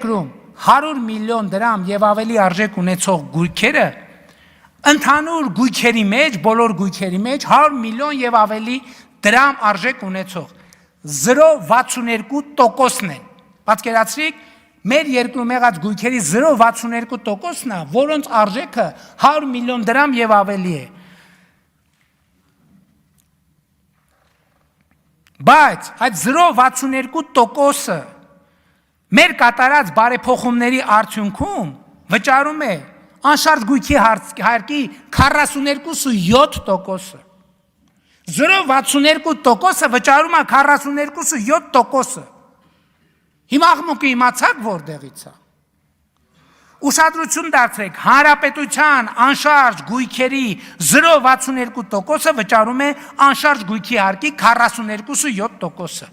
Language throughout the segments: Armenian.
երկրում 100 միլիոն դրամ եւ ավելի արժեք ունեցող գույքերը ընդհանուր գույքերի մեջ, բոլոր գույքերի մեջ 100 միլիոն եւ ավելի դրամ արժեք ունեցող 0.62%-ն են։ Պատկերացրեք, մեր երկրում եղած գույքերի 0.62%-ն է, որոնց արժեքը 100 միլիոն դրամ եւ ավելի է։ Բայց այդ 0.62%-ը մեր կատարած բարեփոխումների արդյունքում վճարում է անշարժ գույքի հարկի 42.7%-ը։ 0.62%-ը վճարում է 42.7%-ը։ Հիմա աղմուկը իմացաք որտեղից է։ Ուշադրություն դարձրեք, հանրապետության անշարժ գույքերի 0.62%-ը վճարում է անշարժ գույքի հարկի 42.7%-ը։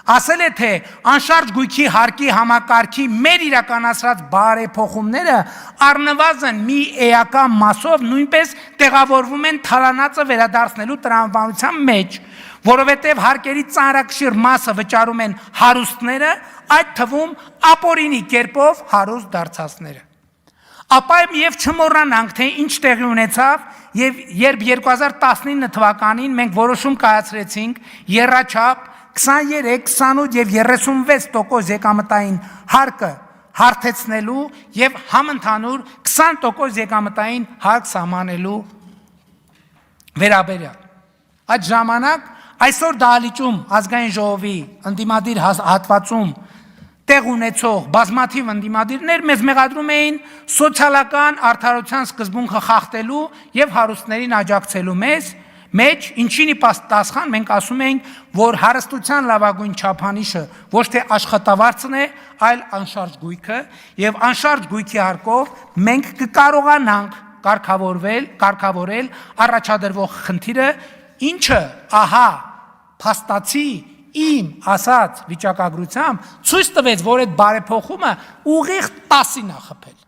Ասել է, թե անշարժ գույքի հարկի համակարգի մեր իրականացրած բարեփոխումները առնվազն մի էական մասով նույնպես տեղավորվում են թալանածը վերադարձնելու տրամաբանության մեջ, որովհետև հարկերի ծանրակշիռ մասը վճարում են հարուստները, այդ թվում ապօրինի կերպով հարուստ դարձածները։ Ապա եւ չմոռանանք, թե ինչ տեղի ունեցավ, երբ 2019 թվականին մենք որոշում կայացրեցինք եռաչափ 23, 28 եւ 36% եկամտային հարկը հարթեցնելու եւ համընդհանուր 20% եկամտային հարկ սահմանելու վերաբերյալ։ Այդ ժամանակ այսօր դահլիճում ազգային ժողովի ընդդիմադիր հատվածում տեղ ունեցող բազմաթիվ ընդդիմադիրներ մեզ մեղադրում էին սոցիալական արդարության սկզբունքը խախտելու եւ հարուստներին աջակցելու մեջ, ինչին ի պատասխան մենք ասում ենք, որ հարստության լավագույն չափանիշը ոչ թե աշխատավարձն է, այլ անշարժ գույքը, եւ անշարժ գույքի հարկով մենք կկարողանանք կարգավորել առաջադրվող խնդիրը, ինչը ահա փաստացի իմ ասած վիճակագրությամբ ցույց տվեց, որ այդ բարեփոխումը ուղիղ 10-ին է խփել։